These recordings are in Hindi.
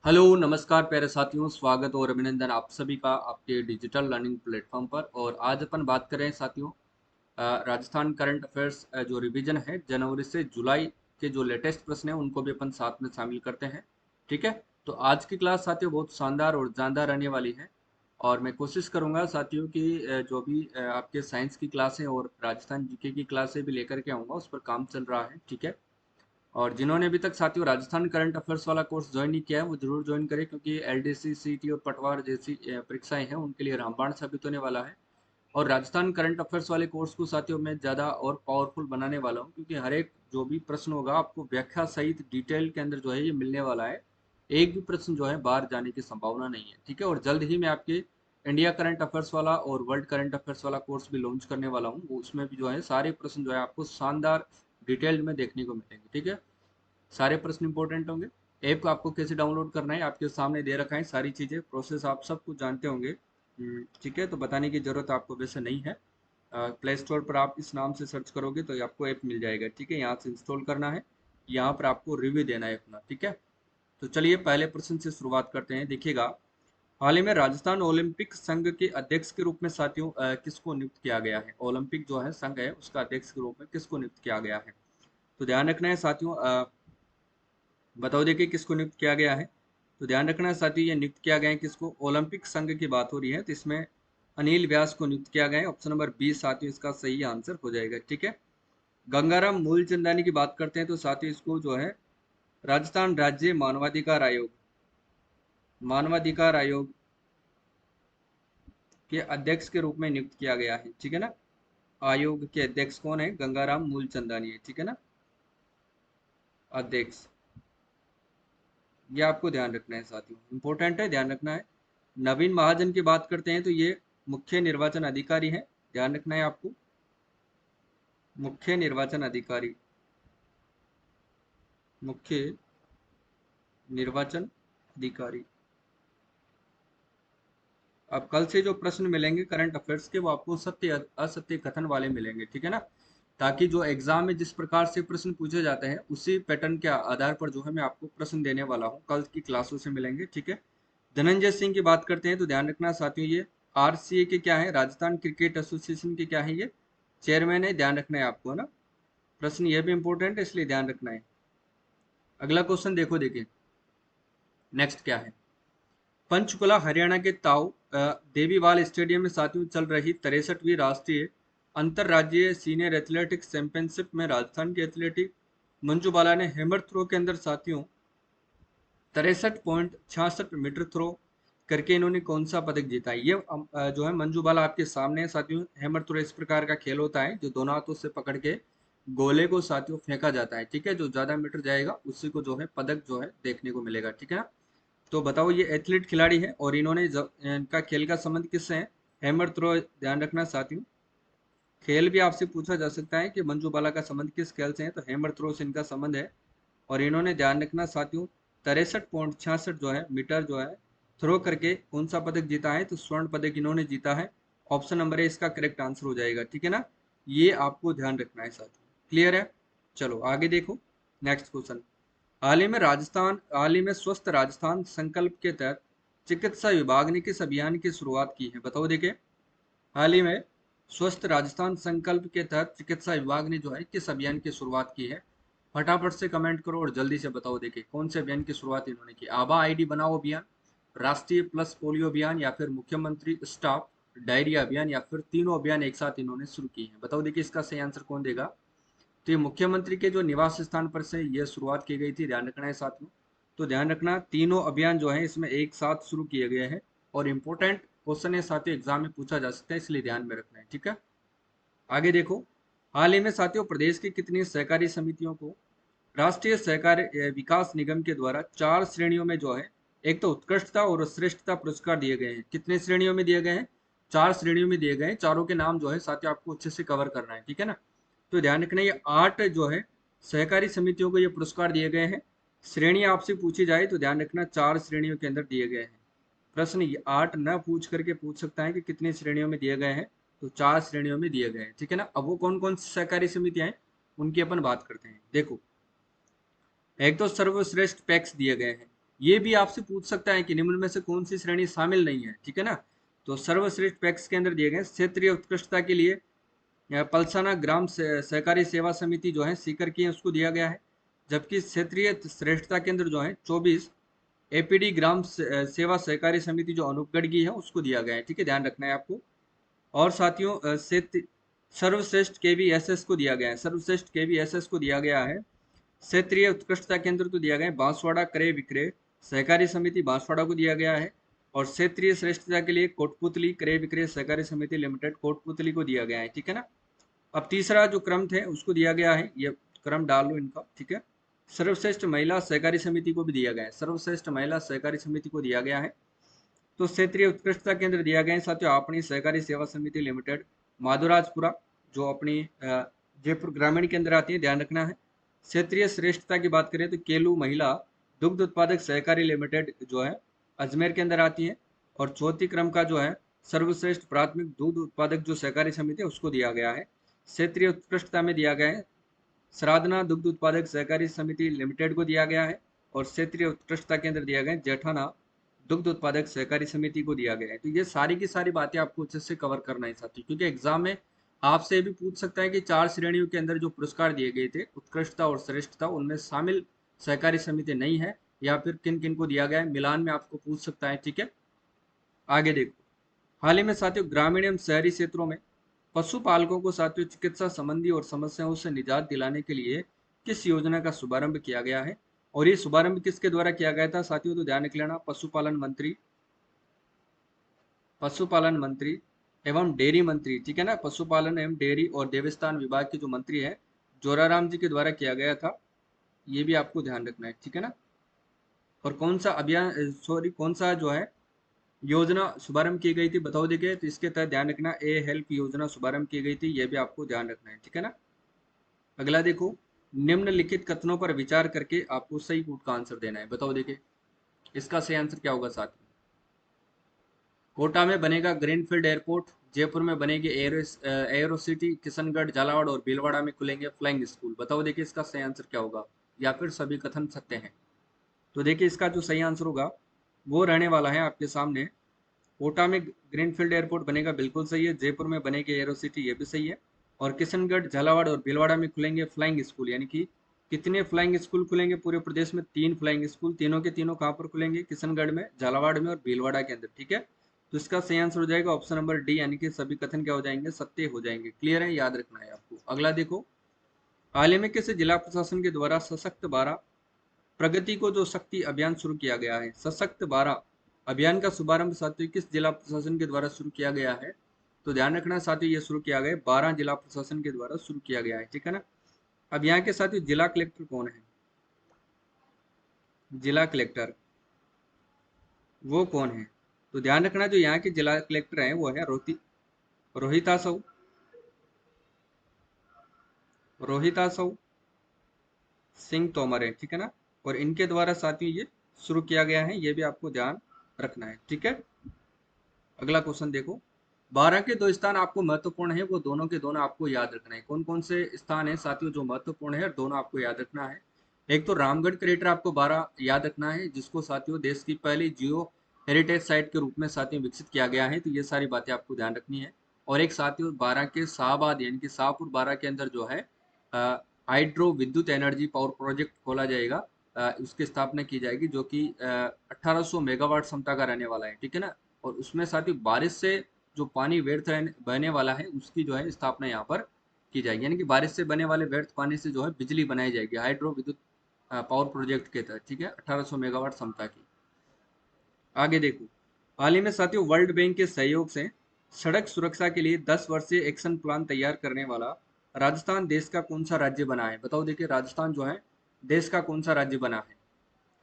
हेलो नमस्कार प्यारे साथियों, स्वागत और अभिनंदन आप सभी का आपके डिजिटल लर्निंग प्लेटफॉर्म पर। और आज अपन बात करें साथियों राजस्थान करंट अफेयर्स जो रिवीजन है जनवरी से जुलाई के जो लेटेस्ट प्रश्न है उनको भी अपन साथ में शामिल करते हैं। ठीक है। तो आज की क्लास साथियों बहुत शानदार और जानदार रहने वाली है। और मैं कोशिश करूंगा साथियों की जो भी आपके साइंस की क्लासें और राजस्थान जीके की क्लासें भी लेकर के आऊंगा, उस पर काम चल रहा है। ठीक है। और जिन्होंने अभी तक साथियों राजस्थान करंट अफेयर्स वाला कोर्स ज्वाइन नहीं किया है वो जरूर ज्वाइन करें, क्योंकि एलडीसी सीटी और पटवार जैसी परीक्षाएं हैं उनके लिए रामबाण साबित होने वाला है। और राजस्थान करंट अफेयर्स वाले कोर्स को साथियों मैं ज़्यादा और पावरफुल बनाने वाला हूँ, क्योंकि हर एक जो भी प्रश्न होगा आपको व्याख्या सहित डिटेल के अंदर जो है ये मिलने वाला है। एक भी प्रश्न जो है बाहर जाने की संभावना नहीं है। ठीक है। और जल्द ही मैं आपके इंडिया करंट अफेयर्स वाला और वर्ल्ड करंट अफेयर्स वाला कोर्स भी लॉन्च करने वाला हूँ। उसमें भी जो है सारे प्रश्न जो है आपको शानदार डिटेल्ड में देखने को मिलेंगे। ठीक है। सारे प्रश्न इंपॉर्टेंट होंगे। ऐप को आपको कैसे डाउनलोड करना है आपके सामने दे रखा है, सारी चीज़ें प्रोसेस आप सब कुछ जानते होंगे। ठीक है। तो बताने की ज़रूरत आपको वैसे नहीं है। प्ले स्टोर पर आप इस नाम से सर्च करोगे तो ये आपको ऐप मिल जाएगा। ठीक है। यहाँ से इंस्टॉल करना है, यहाँ पर आपको रिव्यू देना है अपना। ठीक है। तो चलिए पहले प्रश्न से शुरुआत करते हैं। देखिएगा, हाल ही में राजस्थान ओलंपिक संघ के अध्यक्ष के रूप में साथियों किसको नियुक्त किया गया है? ओलंपिक जो है संघ है उसका अध्यक्ष के रूप में किसको नियुक्त किया गया है? तो ध्यान रखना है साथियों, बताओ देखिए किसको नियुक्त किया गया है। तो ध्यान रखना साथियों, ये नियुक्त किया गया है किसको? ओलंपिक संघ की बात हो रही है, तो इसमें अनिल व्यास को नियुक्त किया गया है। ऑप्शन नंबर 20 साथियों इसका सही आंसर हो जाएगा। ठीक है। गंगाराम मूलचंदानी की बात करते हैं तो साथियों इसको जो है राजस्थान राज्य मानवाधिकार आयोग के अध्यक्ष के रूप में नियुक्त किया गया है। ठीक है ना। आयोग के अध्यक्ष कौन है? गंगाराम मूलचंदानी है। ठीक है ना। अध्यक्ष, ये आपको ध्यान रखना है साथियों, इंपॉर्टेंट है, ध्यान रखना है। नवीन महाजन की बात करते हैं तो ये मुख्य निर्वाचन अधिकारी है। ध्यान रखना है आपको, मुख्य निर्वाचन अधिकारी, मुख्य निर्वाचन अधिकारी। अब कल से जो प्रश्न मिलेंगे करंट अफेयर्स के वो आपको सत्य असत्य कथन वाले मिलेंगे। ठीक है ना। ताकि जो एग्जाम में जिस प्रकार से प्रश्न पूछे जाते हैं उसी पैटर्न के आधार पर जो है मैं आपको प्रश्न देने वाला हूँ, कल की क्लासों से मिलेंगे। ठीक है। धनंजय सिंह की बात करते हैं तो ध्यान रखना साथियों, ये आरसीए के क्या है? राजस्थान क्रिकेट एसोसिएशन के क्या है? ये चेयरमैन है। ध्यान रखना है आपको, है ना। प्रश्न ये भी इंपॉर्टेंट है इसलिए ध्यान रखना है। अगला क्वेश्चन देखो, देखिए नेक्स्ट क्या है। पंचकुला हरियाणा के ताऊ देवीवाल स्टेडियम में साथियों चल रही 63वीं राष्ट्रीय अंतरराज्यीय सीनियर एथलेटिक्स चैंपियनशिप में राजस्थान के एथलेटिक मंजू बाला ने हैमर थ्रो के अंदर साथियों 63.66 मीटर थ्रो करके इन्होंने कौन सा पदक जीता है? ये जो है मंजू बाला आपके सामने है साथियों। हैमर थ्रो इस प्रकार का खेल होता है जो दोनों हाथों से पकड़ के गोले को साथियों फेंका जाता है। ठीक है। जो ज्यादा मीटर जाएगा उसी को जो है पदक जो है देखने को मिलेगा। ठीक है ना। तो बताओ, ये एथलीट खिलाड़ी है और इन्होंने इनका खेल का संबंध किससे है? Hammer throw. ध्यान रखना साथियों, खेल भी आपसे पूछा जा सकता है कि मंजू बाला का संबंध किस खेल से है, तो हैमर थ्रो से इनका संबंध है। और इन्होंने ध्यान रखना साथियों 63.66 जो है मीटर जो है थ्रो करके कौन सा पदक जीता है? तो स्वर्ण पदक इन्होंने जीता है। ऑप्शन नंबर ए इसका करेक्ट आंसर हो जाएगा। ठीक है ना। ये आपको ध्यान रखना है साथियों। क्लियर है? चलो आगे देखो, नेक्स्ट क्वेश्चन। हाल ही में स्वस्थ राजस्थान संकल्प के तहत चिकित्सा विभाग ने किस अभियान की शुरुआत की है? बताओ देखिए, हाल ही में स्वस्थ राजस्थान संकल्प के तहत चिकित्सा विभाग ने जो है किस अभियान की शुरुआत की है? फटाफट से कमेंट करो और जल्दी से बताओ देखिए कौन से अभियान की शुरुआत इन्होंने की। आभा आईडी बनाओ अभियान, राष्ट्रीय प्लस पोलियो अभियान, या फिर मुख्यमंत्री स्टॉप डायरिया अभियान, या फिर तीनों अभियान एक साथ इन्होंने शुरू की है? बताओ देखिए इसका सही आंसर कौन देगा। तो ये मुख्यमंत्री के जो निवास स्थान पर से ये शुरुआत की गई थी। ध्यान रखना है साथियों। तो ध्यान रखना तीनों अभियान जो है इसमें एक साथ शुरू किए गए हैं। और इम्पोर्टेंट क्वेश्चन है साथियों, एग्जाम में पूछा जा सकता है इसलिए ध्यान में रखना है। ठीक है। आगे देखो, हाल ही में साथियों प्रदेश की कितनी सहकारी समितियों को राष्ट्रीय सहकारी विकास निगम के द्वारा 4 श्रेणियों में जो है, एक तो उत्कृष्टता और श्रेष्ठता पुरस्कार दिए गए हैं? कितने श्रेणियों में दिए गए हैं? 4 श्रेणियों में दिए गए हैं। चारों के नाम जो है साथियों आपको अच्छे से कवर करना है। ठीक है ना। तो ध्यान रखना ये 8 जो है सहकारी समितियों को ये पुरस्कार दिए गए हैं। श्रेणी आपसे पूछी जाए तो ध्यान रखना 4 श्रेणियों के अंदर दिए गए हैं। प्रश्न ये 8 न पूछ करके पूछ सकता है कि कितनी श्रेणियों में दिए गए हैं, तो 4 श्रेणियों में दिए गए हैं। ठीक है ना। अब वो कौन कौन सी सहकारी समितियां हैं उनकी अपन बात करते हैं। देखो, एक तो सर्वश्रेष्ठ पैक्स दिए गए हैं, ये भी आपसे पूछ सकता है कि निम्न में से कौन सी श्रेणी शामिल नहीं है, ठीक है ना। तो सर्वश्रेष्ठ पैक्स के अंदर दिए गए क्षेत्रीय उत्कृष्टता के लिए पलसाना ग्राम सहकारी सेवा समिति जो है सीकर की है, उसको दिया गया है। जबकि क्षेत्रीय श्रेष्ठता के अंदर जो है 24 एपीडी ग्राम सेवा सहकारी समिति जो अनूपगढ़ की है उसको दिया गया है, ठीक है, ध्यान रखना है आपको। और साथियों सर्वश्रेष्ठ केवीएसएस को दिया गया है, सर्वश्रेष्ठ केवीएसएस को दिया गया है क्षेत्रीय उत्कृष्टता केंद्र तो दिया गया है बांसवाड़ा क्रय विक्रय सहकारी समिति बांसवाड़ा को दिया गया है। और क्षेत्रीय श्रेष्ठता के लिए कोटपुतली क्रय विक्रय सहकारी समिति लिमिटेड कोटपुतली को दिया गया है, ठीक है ना। अब तीसरा जो क्रम थे उसको दिया गया है, ये क्रम डाल लो इनका, ठीक है। सर्वश्रेष्ठ महिला सहकारी समिति को भी दिया गया है, सर्वश्रेष्ठ महिला सहकारी समिति को दिया गया है। तो क्षेत्रीय उत्कृष्टता केंद्र दिया गया है साथियों अपनी सहकारी सेवा समिति लिमिटेड माधुराजपुरा, जो अपनी जयपुर ग्रामीण के अंदर आती है, ध्यान रखना है। क्षेत्रीय श्रेष्ठता की बात करें तो केलू महिला दुग्ध उत्पादक सहकारी लिमिटेड जो है अजमेर के अंदर आती है। और चौथी क्रम का जो है सर्वश्रेष्ठ प्राथमिक दूध उत्पादक जो सहकारी समिति है उसको दिया गया है। क्षेत्रीय उत्कृष्टता में दिया गया है श्राद्धना दुग्ध उत्पादक सहकारी समिति लिमिटेड को दिया गया है। और क्षेत्रीय उत्कृष्टता केंद्र दिया गया है जेठाना दुग्ध उत्पादक सहकारी समिति को दिया गया है। तो ये सारी की सारी बातें आपको अच्छे से कवर करना है साथी, क्योंकि एग्जाम में आपसे भी पूछ सकता है कि 4 श्रेणियों के अंदर जो पुरस्कार दिए गए थे उत्कृष्टता और श्रेष्ठता उनमें शामिल सहकारी समिति नहीं है या फिर किन किन को दिया गया है, मिलान में आपको पूछ सकता है, ठीक है। आगे देखो, हाल ही में साथियों ग्रामीण एवं शहरी क्षेत्रों में पशुपालकों को साथियों चिकित्सा संबंधी और समस्याओं से निजात दिलाने के लिए किस योजना का शुभारंभ किया गया है। और ये शुभारंभ किसके द्वारा किया गया था साथियों, तो ध्यान रख लेना पशुपालन मंत्री एवं डेयरी मंत्री, ठीक है ना, पशुपालन एवं डेयरी और देवस्थान विभाग के जो मंत्री है जोराराम जी के द्वारा किया गया था, ये भी आपको ध्यान रखना है, ठीक है ना। और कौन सा अभियान सॉरी कौन सा जो है योजना शुभारंभ की गई थी बताओ देखिए, तो इसके तहत ध्यान रखना ए हेल्प योजना शुभारंभ की गई थी, ये भी आपको ध्यान रखना है, ठीक है ना। अगला देखो, निम्नलिखित कथनों पर विचार करके आपको सही कूट का आंसर देना है, बताओ देखिए इसका सही आंसर क्या होगा साथ में। कोटा में बनेगा ग्रीनफील्ड एयरपोर्ट, जयपुर में बनेगी एयरो सिटी, किशनगढ़ झालावाड़ और भीलवाड़ा में खुलेंगे फ्लाइंग स्कूल, बताओ देखिए इसका सही आंसर क्या होगा, या फिर सभी कथन सत्य हैं। तो देखिए इसका जो सही आंसर होगा वो रहने वाला है आपके सामने, कोटा में ग्रीनफील्ड एयरपोर्ट बनेगा, बिल्कुल सही है। जयपुर में बनेगी एरो सिटी, ये भी सही है। और किशनगढ़ झालावाड़ और भीलवाड़ा में खुलेंगे फ्लाइंग स्कूल, यानी कि कितने फ्लाइंग स्कूल खुलेंगे पूरे प्रदेश में, 3 फ्लाइंग स्कूल, तीनों के तीनों कहाँ पर खुलेंगे, किशनगढ़ में, झालावाड़ में और भीलवाड़ा के अंदर, ठीक है। तो इसका सही आंसर हो जाएगा ऑप्शन नंबर डी, यानी कि सभी कथन क्या हो जाएंगे, सत्य हो जाएंगे। क्लियर है, याद रखना है आपको। अगला देखो, हाल ही में किसी जिला प्रशासन के द्वारा सशक्त 12 प्रगति को जो शक्ति अभियान शुरू किया गया है, सशक्त 12 अभियान का शुभारंभ साथियों किस जिला प्रशासन के द्वारा शुरू किया गया है, तो ध्यान रखना साथियों ये शुरू किया गया 12 जिला प्रशासन के द्वारा शुरू किया गया है, ठीक है ना। अब यहाँ के साथियों जिला कलेक्टर कौन है, जिला कलेक्टर वो कौन है, तो ध्यान रखना जो यहाँ के जिला कलेक्टर हैं वो है रोहिता सऊ, रोहिता सऊ सिंह तोमर है, ठीक है ना। और इनके द्वारा साथियों ये शुरू किया गया है, ये भी आपको ध्यान रखना है, ठीक है। अगला क्वेश्चन देखो, 12 के 2 स्थान आपको महत्वपूर्ण है, वो दोनों के दोनों आपको याद रखना है। कौन कौन से स्थान है साथियों जो महत्वपूर्ण है और दोनों आपको याद रखना है। एक तो रामगढ़ क्रेटर आपको 12 याद रखना है, जिसको साथियों देश की पहली जियो हेरिटेज साइट के रूप में साथियों विकसित किया गया है, तो ये सारी बातें आपको ध्यान रखनी है। और एक साथियों 12 के शाहबाद यानी कि शाहपुर 12 के अंदर जो है हाइड्रो विद्युत एनर्जी पावर प्रोजेक्ट खोला जाएगा, उसकी स्थापना की जाएगी, जो कि 1800 मेगावाट क्षमता का रहने वाला है, ठीक है ना। और उसमें साथ ही बारिश से जो पानी व्यर्थ बहने वाला है उसकी जो है स्थापना यहाँ पर की जाएगी, यानी कि बारिश से बने वाले व्यर्थ पानी से जो है बिजली बनाई जाएगी हाइड्रो विद्युत पावर प्रोजेक्ट के तहत, ठीक है, 1800 मेगावाट क्षमता की। आगे देखो, हाल ही में साथियों वर्ल्ड बैंक के सहयोग से सड़क सुरक्षा के लिए 10 वर्षीय एक्शन प्लान तैयार करने वाला राजस्थान देश का कौन सा राज्य बना है, बताओ देखिए राजस्थान जो है देश का कौन सा राज्य बना है।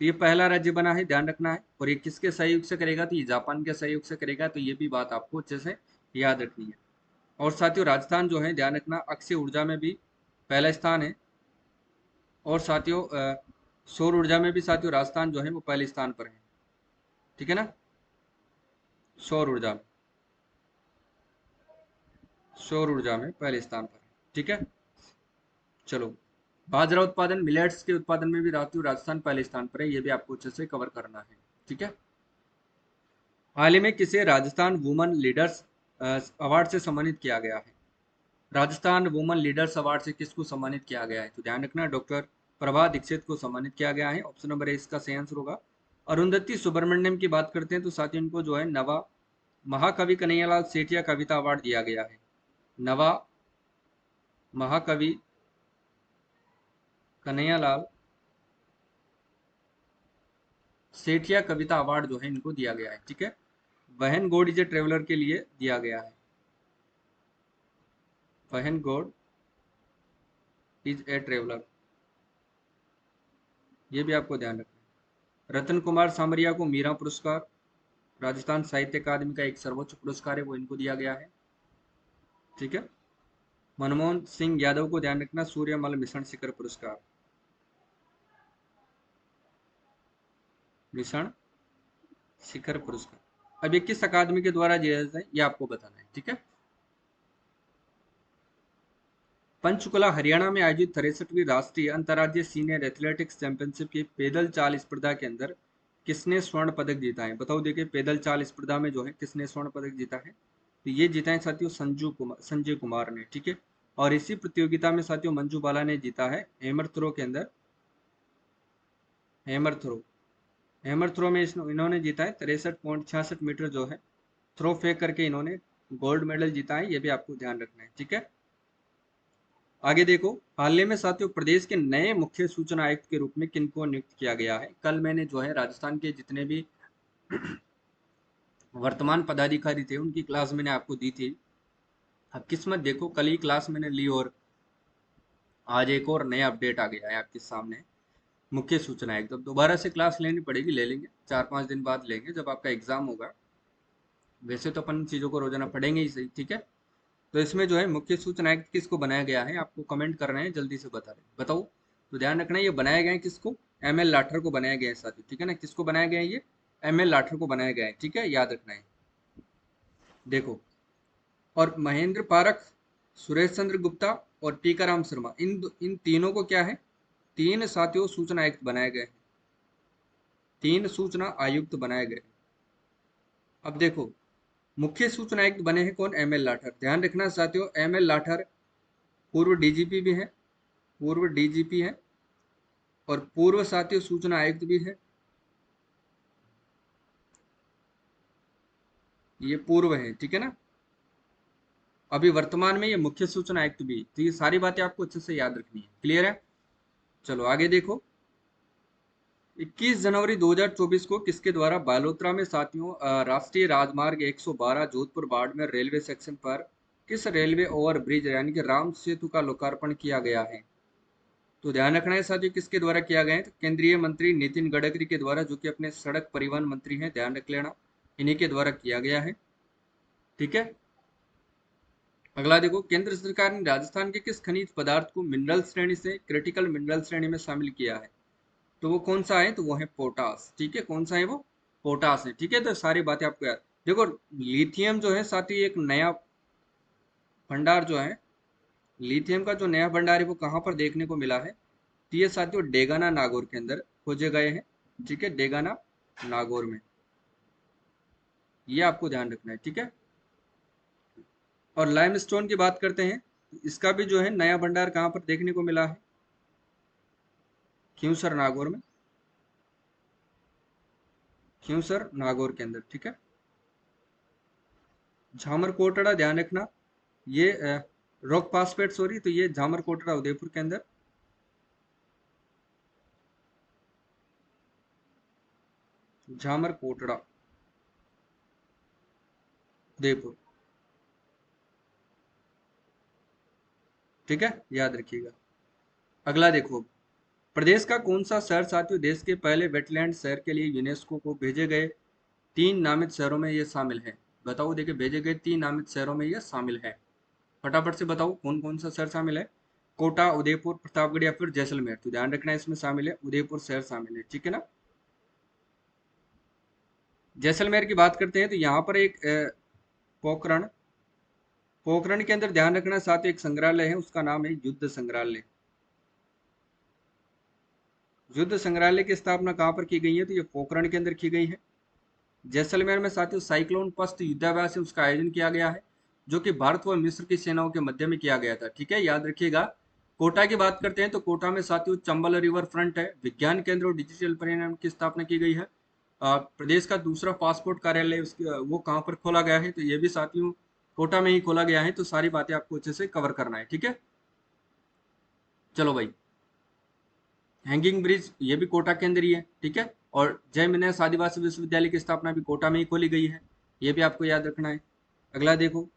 तो ये पहला राज्य बना है, ध्यान रखना है। और ये किसके सहयोग से करेगा, तो ये जापान के सहयोग से करेगा, तो ये भी बात आपको अच्छे से याद रखनी है। और साथियों राजस्थान जो है ध्यान रखना अक्षय ऊर्जा में भी पहला स्थान है। और साथियों सौर ऊर्जा में भी साथियों राजस्थान जो है वो पहले स्थान पर है, ठीक है ना। सौर ऊर्जा में, सौर ऊर्जा में पहले स्थान पर है, ठीक है। चलो बाजरा उत्पादन, मिलेट्स के उत्पादन में भी राजस्थान पहले स्थान पर है, ये भी आपको अच्छे से कवर करना है। ठीक है। हाल ही में किसे राजस्थान वुमेन लीडर्स अवार्ड से सम्मानित किया गया है? राजस्थान वुमेन लीडर्स अवार्ड से किसको सम्मानित किया गया है? तो ध्यान रखना, डॉक्टर प्रभा दीक्षित को सम्मानित किया गया है। ऑप्शन नंबर ए इसका सही आंसर होगा। अरुंधति सुब्रमण्यम की बात करते हैं तो साथियों इनको जो है नवा महाकवि कन्हैयालाल सेठिया कविता अवार्ड दिया गया है। नवा महाकवि कन्हैयालाल सेठिया कविता अवार्ड जो है इनको दिया गया है। ठीक है। वहन गॉड इज ए ट्रेवलर के लिए दिया गया है। वहन गॉड इज ए ट्रेवलर, ये भी आपको ध्यान रखना है। रतन कुमार सामरिया को मीरा पुरस्कार, राजस्थान साहित्य अकादमी का एक सर्वोच्च पुरस्कार है, वो इनको दिया गया है। ठीक है। मनमोहन सिंह यादव को ध्यान रखना, सूर्यमल मिशन शिखर पुरस्कार, मिशन शिखर पुरस्कार अब ये किस अकादमी के द्वारा दिया जाता है ये आपको बताना है। ठीक है। पंचकुला हरियाणा में आयोजित 63वीं राष्ट्रीय अंतर्राज्यीय सीनियर एथलेटिक्स चैंपियनशिप की पैदल चाल स्पर्धा के अंदर किसने स्वर्ण पदक जीता है? बताओ, देखिए पैदल चाल स्पर्धा में जो है किसने स्वर्ण पदक जीता है? तो ये जीता है साथियों संजय कुमार ने। ठीक है। और इसी प्रतियोगिता में साथियों मंजू बाला ने जीता है हैमर थ्रो के अंदर, हैमर थ्रो, हैमर थ्रो में इन्होंने जीता है 63.66 मीटर जो है थ्रो फेंक करके इन्होंने गोल्ड मेडल जीता है, ये भी आपको ध्यान रखना है। ठीक है। आगे देखो, हाल ही में साथियों प्रदेश के नए मुख्य सूचना आयुक्त के रूप में किनको नियुक्त किया गया है? कल मैंने जो है राजस्थान के जितने भी वर्तमान पदाधिकारी थे उनकी क्लास मैंने आपको दी थी। अब किस्मत देखो, कल ही क्लास मैंने ली और आज एक और नया अपडेट आ गया है आपके सामने। मुख्य सूचना आयुक्त, अब दोबारा से क्लास लेनी पड़ेगी, ले लेंगे 4-5 दिन बाद लेंगे जब आपका एग्जाम होगा। वैसे तो अपन चीजों को रोजाना पढ़ेंगे ही सही। ठीक है। तो इसमें जो है मुख्य सूचना आयुक्त किसको बनाया गया है आपको कमेंट कर रहे हैं, जल्दी से बता रहे बताओ। तो ध्यान रखना, ये बनाया गया है किसको? एम एल लाठर को बनाया गया है साथियों। ठीक है ना, किसको बनाया गया है? ये एम एल लाठर को बनाया गया है। ठीक है, याद रखना है। देखो, और महेंद्र पारख, सुरेश चंद्र गुप्ता और टीकाराम शर्मा, इन तीनों को क्या है? तीन साथियों सूचना आयुक्त बनाए गए हैं। तीन सूचना आयुक्त बनाए गए। अब देखो, मुख्य सूचना आयुक्त बने हैं कौन? M L Lather. ध्यान रखना साथियों, एम एल लाठर पूर्व डीजीपी भी हैं, पूर्व डीजीपी हैं और पूर्व साथियों सूचना आयुक्त भी है। ये पूर्व है। ठीक है ना। अभी वर्तमान में ये मुख्य सूचना आयुक्त भी। तो ये सारी बातें आपको अच्छे से याद रखनी है। क्लियर है? चलो आगे देखो, 21 जनवरी 2024 को किसके द्वारा बालोतरा में साथियों राष्ट्रीय राजमार्ग 112 जोधपुर बाड़मेर रेलवे सेक्शन पर किस रेलवे ओवर ब्रिज यानी कि राम सेतु का लोकार्पण किया गया है? तो ध्यान रखना है साथियों, किसके द्वारा किया गया है? तो केंद्रीय मंत्री नितिन गडकरी के द्वारा, जो कि अपने सड़क परिवहन मंत्री हैं, ध्यान रख लेना, इन्हीं के द्वारा किया गया है। ठीक है। अगला देखो, केंद्र सरकार ने राजस्थान के किस खनिज पदार्थ को मिनरल श्रेणी से क्रिटिकल मिनरल श्रेणी में शामिल किया है? तो वो कौन सा है? तो वो है पोटास। ठीक है, कौन सा है वो? पोटास है। ठीक है, तो सारी बातें आपको याद। देखो, लिथियम जो है साथी एक नया भंडार जो है, लिथियम का जो नया भंडार है वो कहाँ पर देखने को मिला है? तो ये साथियों डेगाना नागौर के अंदर खोजे गए हैं। ठीक है, डेगाना नागौर में, ये आपको ध्यान रखना है। ठीक है। और लाइमस्टोन की बात करते हैं, इसका भी जो है नया भंडार कहाँ पर देखने को मिला है? क्यूसर नागौर में, क्यूसर नागौर के अंदर। ठीक है। झामर कोटड़ा, ध्यान रखना, ये रॉक पासपेट, सॉरी, तो ये झामर कोटड़ा उदयपुर के अंदर, झामर कोटड़ा उदयपुर। ठीक है, याद रखिएगा। अगला देखो, प्रदेश का कौन सा शहर साथियों देश के पहले वेटलैंड शहर के लिए यूनेस्को को भेजे गए 3 नामित शहरों में ये शामिल है? बताओ, देखिए भेजे गए 3 नामित शहरों में ये शामिल है। फटाफट से बताओ कौन कौन सा शहर शामिल है? कोटा, उदयपुर, प्रतापगढ़ या फिर जैसलमेर? तो ध्यान रखना इसमें शामिल है उदयपुर शहर शामिल है। ठीक है ना। जैसलमेर की बात करते हैं तो यहाँ पर एक पोखरण, पोखरण के अंदर ध्यान रखना साथ एक संग्रहालय है, उसका नाम है युद्ध संग्रहालय। युद्ध संग्रहालय की स्थापना कहाँ पर की गई है? तो ये पोखरण के अंदर की गई है। जैसलमेर में साथियों साइक्लोन पस्त युद्धाभ्यास है उसका आयोजन किया गया है, जो कि भारत व मिस्र की सेनाओं के मध्य में किया गया था। ठीक है, याद रखिएगा। कोटा की बात करते हैं तो कोटा में साथियों चंबल रिवर फ्रंट है, विज्ञान केंद्र और डिजिटल परिणाम की स्थापना की गई है। प्रदेश का दूसरा पासपोर्ट कार्यालय उसके वो कहाँ पर खोला गया है? तो ये भी साथियों कोटा में ही खोला गया है। तो सारी बातें आपको अच्छे से कवर करना है। ठीक है, चलो भाई। हैंगिंग ब्रिज ये भी कोटा के अंदर ही है। ठीक है, और जय मिनेस आदिवासी विश्वविद्यालय की स्थापना भी कोटा में ही खोली गई है। ये भी आपको याद रखना है। अगला देखो,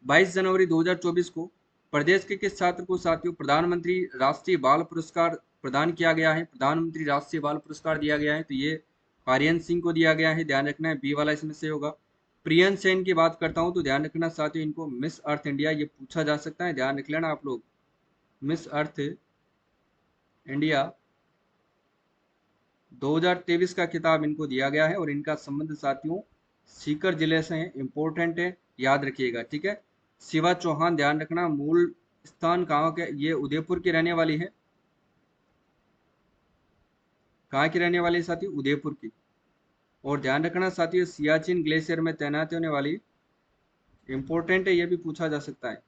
22 जनवरी 2024 को प्रदेश के किस छात्र को साथियों प्रधानमंत्री राष्ट्रीय बाल पुरस्कार प्रदान किया गया है? प्रधानमंत्री राष्ट्रीय बाल पुरस्कार दिया गया है, तो ये आर्यन सिंह को दिया गया है। ध्यान रखना है, बी वाला इसमें से होगा। प्रियन सेन की बात करता हूं तो ध्यान रखना साथियों, इनको मिस अर्थ इंडिया ये पूछा जा सकता है। ध्यान रख लेना आप लोग, मिस अर्थ इंडिया 2023 का खिताब इनको दिया गया है और इनका संबंध साथियों सीकर जिले से है। इंपॉर्टेंट है, याद रखिएगा। ठीक है, शिवा चौहान ध्यान रखना, मूल स्थान कहाँ के? ये उदयपुर की रहने वाली है। कहाँ की रहने वाली है साथियों? उदयपुर की। और ध्यान रखना साथियों, सियाचिन ग्लेशियर में तैनात होने वाली, इंपॉर्टेंट है, ये भी पूछा जा सकता है।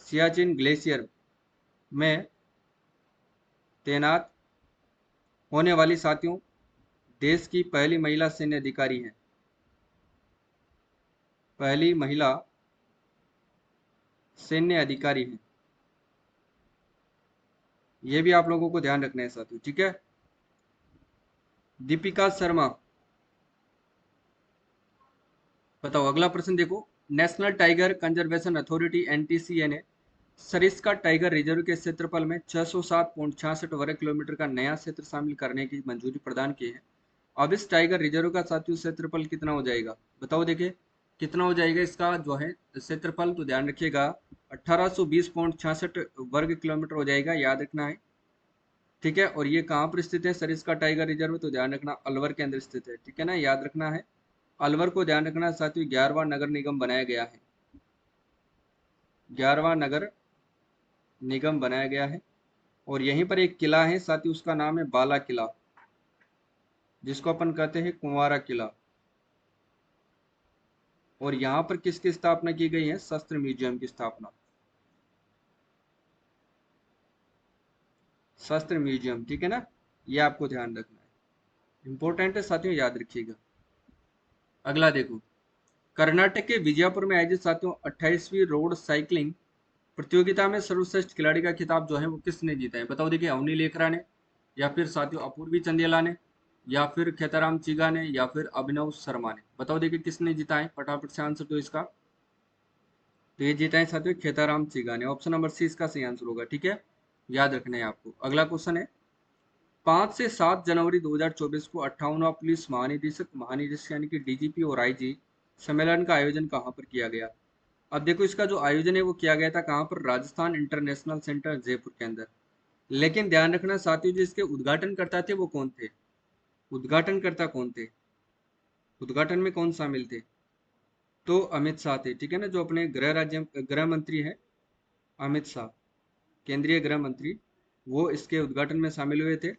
सियाचिन ग्लेशियर में तैनात होने वाली साथियों देश की पहली महिला सैन्य अधिकारी है। पहली महिला सैन्य अधिकारी है, ये भी आप लोगों को ध्यान रखना है साथियों। ठीक है, दीपिका शर्मा। बताओ अगला प्रश्न देखो, national tiger conservation authority NTCA ने सरिस्का टाइगर रिजर्व के क्षेत्रफल में 607.66 वर्ग किलोमीटर का नया क्षेत्र शामिल करने की मंजूरी प्रदान की है। अब इस टाइगर रिजर्व का साथियों क्षेत्रफल कितना हो जाएगा? बताओ देखिए, कितना हो जाएगा इसका जो है क्षेत्रफल? तो ध्यान रखिएगा, 1820.66 वर्ग किलोमीटर हो जाएगा, याद रखना है। ठीक है, और ये कहाँ पर स्थित है सरिस्का टाइगर रिजर्व? तो ध्यान रखना अलवर के अंदर स्थित है। ठीक है ना, याद रखना है। अलवर को ध्यान रखना साथियों 11वां नगर निगम बनाया गया है। 11वां नगर निगम बनाया गया है। और यहीं पर एक किला है साथियों, उसका नाम है बाला किला, जिसको अपन कहते हैं कुंवारा किला। और यहाँ पर किसकी स्थापना की गई है? शस्त्र म्यूजियम की स्थापना, शस्त्र म्यूजियम। ठीक है ना, ये आपको ध्यान रखना है, इंपॉर्टेंट है साथियों, याद रखिएगा। अगला देखो, कर्नाटक के विजयपुर में आयोजित साथियों 28वीं रोड साइकिलिंग प्रतियोगिता में सर्वश्रेष्ठ खिलाड़ी का खिताब जो है वो किसने जीता है? बताओ देखिए, अवनी लेखरा ने, या फिर साथियों अपूर्वी चंदेला ने, या फिर खेताराम चिगा ने, या फिर अभिनव शर्मा ने। बताओ देखिए किसने जीता है? फटाफट से आंसर दो इसका। तो ये जीता है साथियों खेताराम चिगा ने। ऑप्शन नंबर सी इसका सही आंसर होगा। ठीक है, याद रखना है आपको। अगला क्वेश्चन है, 5 से 7 जनवरी 2024 को 58वां पुलिस महानिदेशक यानी कि डीजीपी और आईजी सम्मेलन का आयोजन कहाँ पर किया गया? अब देखो, इसका जो आयोजन है वो किया गया था कहाँ पर? राजस्थान इंटरनेशनल सेंटर जयपुर के अंदर। लेकिन ध्यान रखना साथियों, जो इसके उद्घाटनकर्ता थे वो कौन थे? उद्घाटनकर्ता कौन थे? उद्घाटन में कौन शामिल थे? तो अमित शाह थे। ठीक है ना, जो अपने गृह मंत्री हैं, अमित शाह, केंद्रीय गृह मंत्री, वो इसके उद्घाटन में शामिल हुए थे।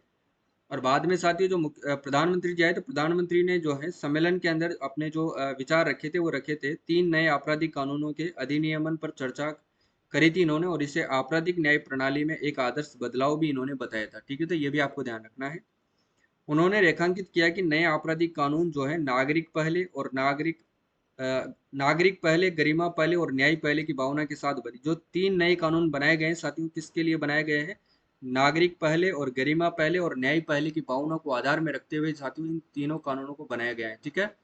और बाद में साथियों जो प्रधानमंत्री जी आए, तो प्रधानमंत्री ने जो है सम्मेलन के अंदर अपने जो विचार रखे थे वो रखे थे, 3 नए आपराधिक कानूनों के अधिनियमन पर चर्चा करी थी इन्होंने, और इसे आपराधिक न्याय प्रणाली में एक आदर्श बदलाव भी इन्होंने बताया था। ठीक है, तो ये भी आपको ध्यान रखना है। उन्होंने रेखांकित किया कि नए आपराधिक कानून जो है नागरिक पहले और नागरिक पहले, गरिमा पहले और न्याय पहले की भावना के साथ बनी। जो 3 नए कानून बनाए गए हैं साथियों, किसके लिए बनाए गए हैं? नागरिक पहले और गरिमा पहले और न्याय पहले की भावना को आधार में रखते हुए साथियों इन तीनों कानूनों को बनाया गया है। ठीक है,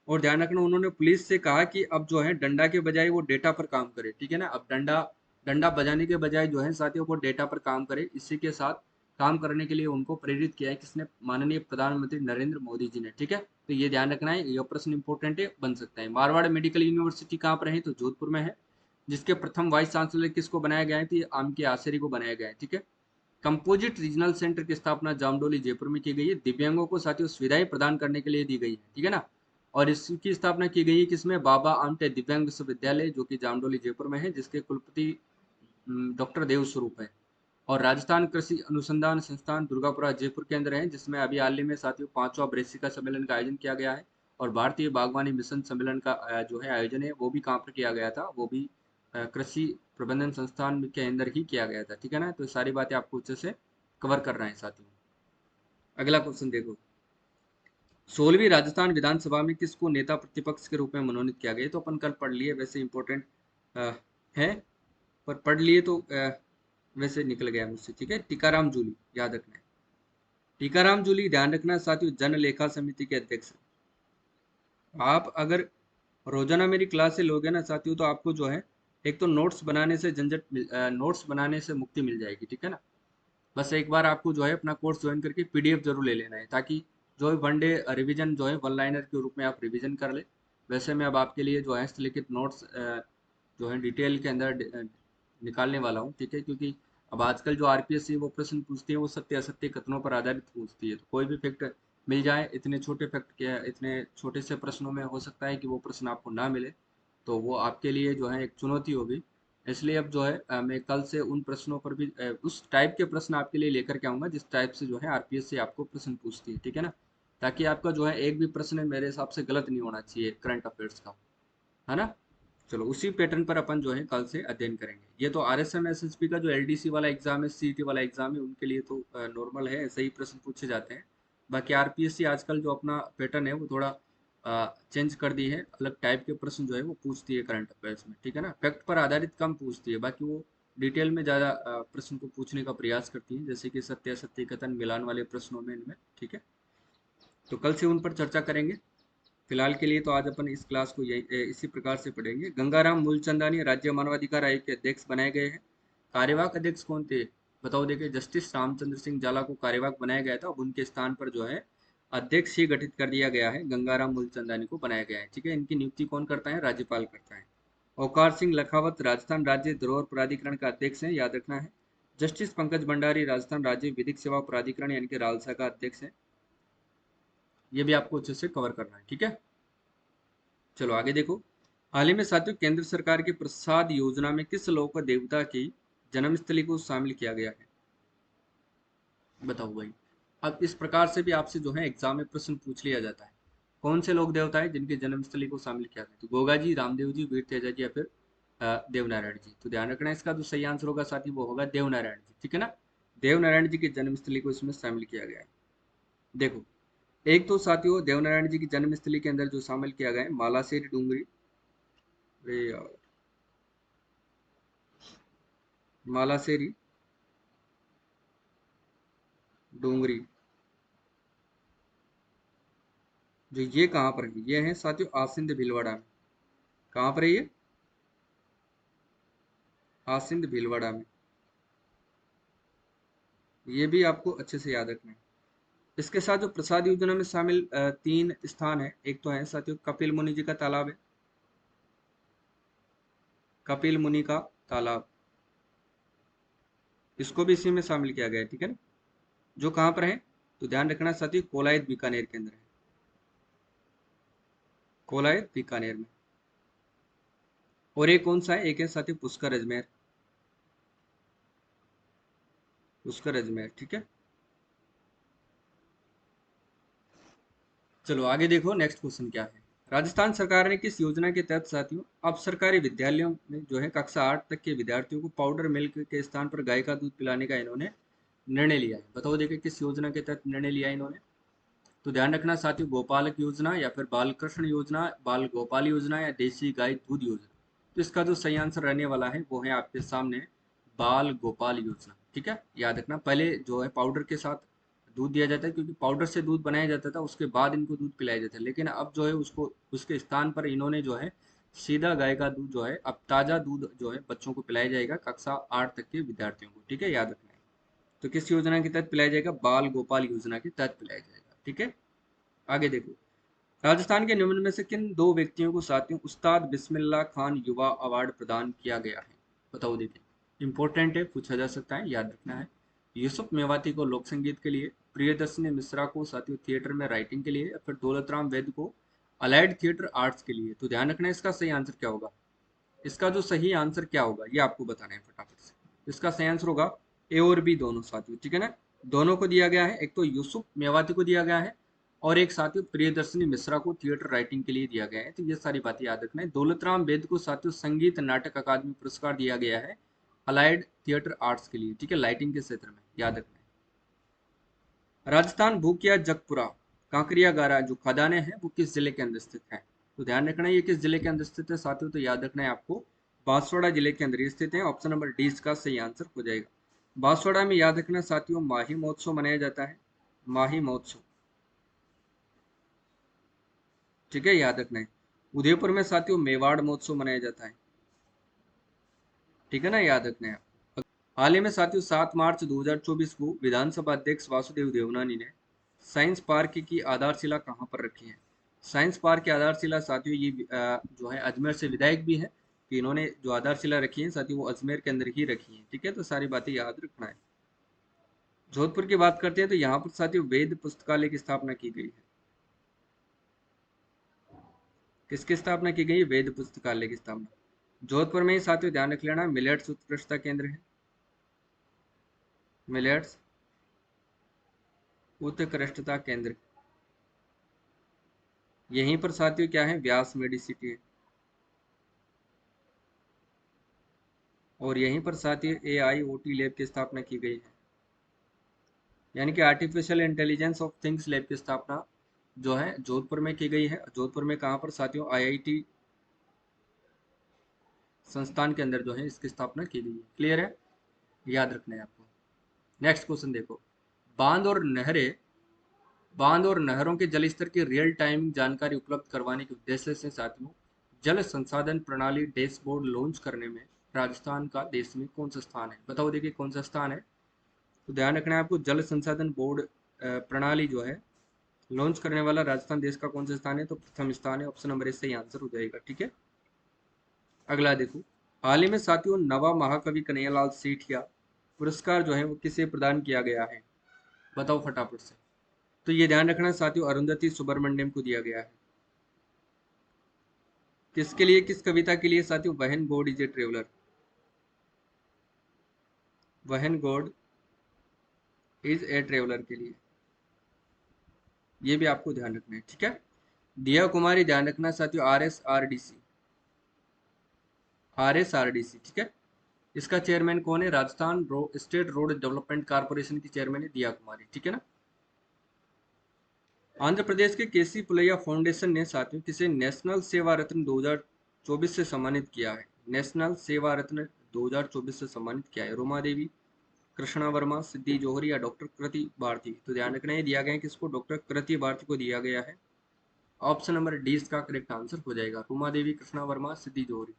और ध्यान रखना, उन्होंने पुलिस से कहा कि अब जो है डंडा के बजाय वो डेटा पर काम करे। ठीक है ना, अब डंडा डंडा बजाने के बजाय जो है साथियों को डेटा पर काम करे। इसी के साथ काम करने के लिए उनको प्रेरित किया है किसने? माननीय प्रधानमंत्री नरेंद्र मोदी जी ने। ठीक है, तो ये ध्यान रखना है, ये प्रश्न इंपॉर्टेंट है, बन सकता है। मारवाड़ मेडिकल यूनिवर्सिटी कहाँ पर है? तो जोधपुर में है, जिसके प्रथम वाइस चांसलर किसको बनाया गया है? तो ये आम के आसरी को बनाया गया है। ठीक है, कंपोजिट रीजनल सेंटर की स्थापना जामडोली जयपुर में की गई है, दिव्यांगों को साथियों सुविधाएं प्रदान करने के लिए दी गई है। ठीक है ना, और इसकी स्थापना की गई है किसमें? बाबा आमटे दिव्यांग विश्वविद्यालय, जो कि जामडोली जयपुर में है, जिसके कुलपति डॉक्टर देव स्वरूप है। और राजस्थान कृषि अनुसंधान संस्थान दुर्गापुरा जयपुर के अंदर है, जिसमें अभी हाल ही में साथियों 5वां ब्रेसिका सम्मेलन का आयोजन किया गया है। और भारतीय बागवानी मिशन सम्मेलन का जो है आयोजन है वो भी कहाँ पर किया गया था, वो भी कृषि प्रबंधन संस्थान के अंदर ही किया गया था। ठीक है ना, तो सारी बातें आपको अच्छे से कवर कर रहे हैं साथियों। अगला क्वेश्चन देखो, 16वीं राजस्थान विधानसभा में किसको नेता प्रतिपक्ष के रूप में मनोनीत किया गया? तो अपन कल पढ़ लिए, वैसे इंपॉर्टेंट है, पर पढ़ लिए तो वैसे निकल गया मुझसे। ठीक है, टीकाराम जूली, याद रखना है। टीकाराम जूली, ध्यान रखना साथियों, जन लेखा समिति के अध्यक्ष हैं। आप अगर रोजाना मेरी क्लास से लोगे ना साथियों, तो आपको जो है एक तो नोट्स बनाने से नोट्स बनाने से मुक्ति मिल जाएगी। ठीक है ना, बस एक बार आपको जो है अपना कोर्स ज्वाइन करके पीडीएफ जरूर ले लेना है, ताकि जो है वन डे रिवीजन जो है वन लाइनर के रूप में आप रिवीजन कर ले। वैसे मैं अब आपके लिए जो है हस्तलिखित नोट्स जो है डिटेल के अंदर निकालने वाला हूँ। ठीक है, क्योंकि अब आजकल जो आरपीएससी वो प्रश्न पूछती है वो सत्य असत्य कथनों पर आधारित पूछती है। तो कोई भी फैक्ट मिल जाए, इतने छोटे फैक्ट के इतने छोटे से प्रश्नों में हो सकता है कि वो प्रश्न आपको ना मिले, तो वो आपके लिए जो है एक चुनौती होगी। इसलिए अब जो है मैं कल से उन प्रश्नों पर भी उस टाइप के प्रश्न आपके लिए लेकर के आऊंगा जिस टाइप से जो है आरपीएससी आपको प्रश्न पूछती है। ठीक है ना, ताकि आपका जो है एक भी प्रश्न मेरे हिसाब से गलत नहीं होना चाहिए करंट अफेयर्स का, है ना। चलो उसी पैटर्न पर अपन जो है कल से अध्ययन करेंगे। ये तो आरएसएम एसएसबी का जो एलडीसी वाला एग्जाम है, सीईटी वाला एग्जाम है, उनके लिए तो नॉर्मल है, ऐसे ही प्रश्न पूछे जाते हैं। बाकी आरपीएससी आजकल जो अपना पैटर्न है वो थोड़ा चेंज कर दी है, अलग टाइप के प्रश्न जो है वो पूछती है करंट अफेयर्स में। ठीक है ना, फैक्ट पर आधारित कम पूछती है, बाकी वो डिटेल में ज़्यादा प्रश्न को पूछने का प्रयास करती है, जैसे कि सत्य असत्य कथन मिलान वाले प्रश्नों में इनमें। ठीक है, तो कल से उन पर चर्चा करेंगे। फिलहाल के लिए तो आज अपन इस क्लास को इसी प्रकार से पढ़ेंगे। गंगाराम मूलचंदानी राज्य मानवाधिकार आयोग के अध्यक्ष बनाए गए हैं। कार्यवाहक अध्यक्ष कौन थे? बताओ। देखिए, जस्टिस रामचंद्र सिंह जाला को कार्यवाहक बनाया गया था, अब उनके स्थान पर जो है अध्यक्ष ही गठित कर दिया गया है, गंगाराम मूलचंदानी को बनाया गया है। ठीक है, इनकी नियुक्ति कौन करता है? राज्यपाल करता है। औकार सिंह लखावत राजस्थान राज्य धरोहर प्राधिकरण का अध्यक्ष है, याद रखना है। जस्टिस पंकज भंडारी राजस्थान राज्य विधिक सेवा प्राधिकरण यानी कि रालसा का अध्यक्ष है। ये भी आपको अच्छे से कवर करना है। ठीक है, चलो आगे देखो। हाल ही में साथियों केंद्र सरकार की प्रसाद योजना में किस लोक देवता की जन्मस्थली को शामिल किया गया है? बताओ भाई। अब इस प्रकार से भी आपसे जो है एग्जाम में प्रश्न पूछ लिया जाता है, कौन से लोक देवता है जिनकी जन्मस्थली को शामिल किया गया? तो गोगा जी, रामदेव जी, वीर तेजा जी, या फिर देवनारायण जी। तो ध्यान रखना, इसका जो सही आंसर होगा साथी वो होगा देवनारायण जी। ठीक है ना, देवनारायण जी की जन्मस्थली को इसमें शामिल किया गया है। देखो, एक तो साथियों देवनारायण जी की जन्मस्थली के अंदर जो शामिल किया गया है मालासेरी डूंगरी, अरे यार, मालासेरी डोंगरी, जो ये कहाँ पर है? ये है साथियों आसिंद भीलवाड़ा में। कहाँ पर है ये? आसिंद भीलवाड़ा में। ये भी आपको अच्छे से याद रखना है। इसके साथ जो प्रसाद योजना में शामिल 3 स्थान है, एक तो है साथियों कपिल मुनि जी का तालाब है, कपिल मुनि का तालाब, इसको भी इसी में शामिल किया गया है। ठीक है ना, जो कहाँ पर है? तो ध्यान रखना साथियों, कोलायत बीकानेर के अंदर है, कोलायत बीकानेर में। और एक कौन सा है? एक है साथियों पुष्कर अजमेर, पुष्कर अजमेर। ठीक है, चलो आगे देखो, नेक्स्ट क्वेश्चन क्या है। राजस्थान सरकार ने किस योजना के तहत साथियों अब सरकारी विद्यालयों में जो है कक्षा 8 तक के विद्यार्थियों को पाउडर मिल्क के स्थान पर गाय का दूध पिलाने का इन्होंने निर्णय लिया है? बताओ देखिए, किस योजना के तहत निर्णय लिया है इन्होंने? तो ध्यान रखना साथियों, गोपालक योजना या फिर बाल कृष्ण योजना, बाल गोपाल योजना, या देसी गाय दूध योजना। तो इसका जो सही आंसर रहने वाला है वो है आपके सामने बाल गोपाल योजना। ठीक है, याद रखना, पहले जो है पाउडर के साथ दूध दिया जाता है, क्योंकि पाउडर से दूध बनाया जाता था, उसके बाद इनको दूध पिलाया जाता है। लेकिन अब जो है उसको उसके स्थान पर इन्होंने जो है सीधा गाय का दूध जो है, अब ताजा दूध जो है बच्चों को पिलाया जाएगा, कक्षा 8 तक के विद्यार्थियों को। ठीक है, याद रखना है। तो किस योजना के तहत पिलाया जाएगा? बाल गोपाल योजना के तहत पिलाया जाएगा। ठीक है, आगे देखो। राजस्थान के निम्न में से किन 2 व्यक्तियों को साथियों उस्ताद बिस्मिल्लाह खान युवा अवार्ड प्रदान किया गया है? बताओ देखिए, इंपॉर्टेंट है, पूछा जा सकता है, याद रखना है। यूसुफ मेवाती को लोक संगीत के लिए, प्रियदर्शनी मिश्रा को साथियों थिएटर में राइटिंग के लिए, या फिर दौलत राम वैद को अलाइड थिएटर आर्ट्स के लिए? तो ध्यान रखना है, इसका सही आंसर क्या होगा? इसका जो सही आंसर क्या होगा ये आपको बताना है फटाफट से। इसका सही आंसर होगा ए और बी दोनों साथियों, ठीक है ना। दोनों को दिया गया है, एक तो यूसुफ मेवाती को दिया गया है और एक साथियों प्रियदर्शनी मिश्रा को थिएटर राइटिंग के लिए दिया गया है। तो ये सारी बातें याद रखना है। दौलतराम बेद को साथियों संगीत नाटक अकादमी पुरस्कार दिया गया है अलाइड थिएटर आर्ट्स के लिए, ठीक है, लाइटिंग के क्षेत्र में, याद रखना है। राजस्थान भूकिया जगपुरा कांकरिया गारा जो खदानें हैं वो किस जिले के अंदर स्थित है? तो ध्यान रखना है ये किस जिले के अंदर स्थित है साथियों, तो याद रखना है आपको बांसवाड़ा जिले के अंदर स्थित है। ऑप्शन नंबर डी इसका सही आंसर हो जाएगा। बांसवाड़ा में याद रखना साथियों माही महोत्सव मनाया जाता है, माही महोत्सव, ठीक है, याद रखना है। उदयपुर में साथियों मेवाड़ महोत्सव मनाया जाता है, ठीक है ना, याद रखना है। हाल ही में साथियों 7 मार्च 2024 को विधानसभा अध्यक्ष वासुदेव देवनानी ने साइंस पार्क की आधारशिला कहाँ पर रखी है? साइंस पार्क की आधारशिला साथियों ये जो है अजमेर से विधायक भी है कि इन्होंने जो आधारशिला रखी है साथियों वो अजमेर के अंदर ही रखी है, ठीक है, तो सारी बातें याद रखना है। जोधपुर की बात करते हैं तो यहाँ पर साथियों वेद पुस्तकालय की स्थापना की गई है। किसकी स्थापना की गई है? वेद पुस्तकालय की स्थापना जोधपुर में ही साथियों, ध्यान रख लेना, मिलेट्स उत्कृष्टता केंद्र है, मिलेट्स उत्कृष्टता केंद्र, यहीं पर साथियों क्या है, व्यास मेडिसिटी है, और यहीं पर साथियों AIoT लैब की स्थापना की गई है, यानी कि artificial intelligence of things lab की स्थापना जो है जोधपुर में की गई है। जोधपुर में कहाँ पर साथियों? IIT संस्थान के अंदर जो है इसकी स्थापना की गई है। क्लियर है, याद रखना है आपको। नेक्स्ट क्वेश्चन देखो, बांध और नहरें बांध और नहरों के जलस्तर की रियल टाइम जानकारी उपलब्ध करवाने के उद्देश्य से साथियों जल संसाधन प्रणाली डैशबोर्ड लॉन्च करने में राजस्थान का देश में कौन सा स्थान है? बताओ देखिए कौन सा स्थान है। तो ध्यान रखना है आपको, जल संसाधन बोर्ड प्रणाली जो है लॉन्च करने वाला राजस्थान देश का कौन सा स्थान है? तो प्रथम स्थान है, ऑप्शन नंबर ए सही आंसर हो जाएगा, ठीक है। अगला देखो, हाल ही में साथियों नवा महाकवि कन्हैयालाल सेठिया पुरस्कार जो है वो किसे प्रदान किया गया है? बताओ फटाफट से। तो ये ध्यान रखना साथियों अरुंधति सुब्रमण्यम को दिया गया है। किसके लिए, किस कविता के लिए साथियों? वहन गॉड इज ए ट्रेवलर, वहन गॉड इज ए ट्रेवलर के लिए, ये भी आपको ध्यान रखना है, ठीक है। दिया कुमारी ध्यान रखना साथियों RSRDC, ठीक है। इसका चेयरमैन कौन है? Rajasthan state road development corporation की चेयरमैन है दिया कुमारी, ठीक है ना। आंध्र प्रदेश के केसी पुलैया फाउंडेशन ने साथियों किसे नेशनल सेवा रत्न 2024 से सम्मानित किया है? नेशनल सेवा रत्न 2024 से सम्मानित किया है रुमा देवी, कृष्णा वर्मा, सिद्धि जौहरी या डॉक्टर कृति भारती? तो ध्यान रखना है दिया गया है किसको? डॉक्टर कृति भारती को दिया गया है। ऑप्शन नंबर डी इसका करेक्ट आंसर हो जाएगा, रुमा देवी, कृष्णा वर्मा, सिद्धि जौहरी।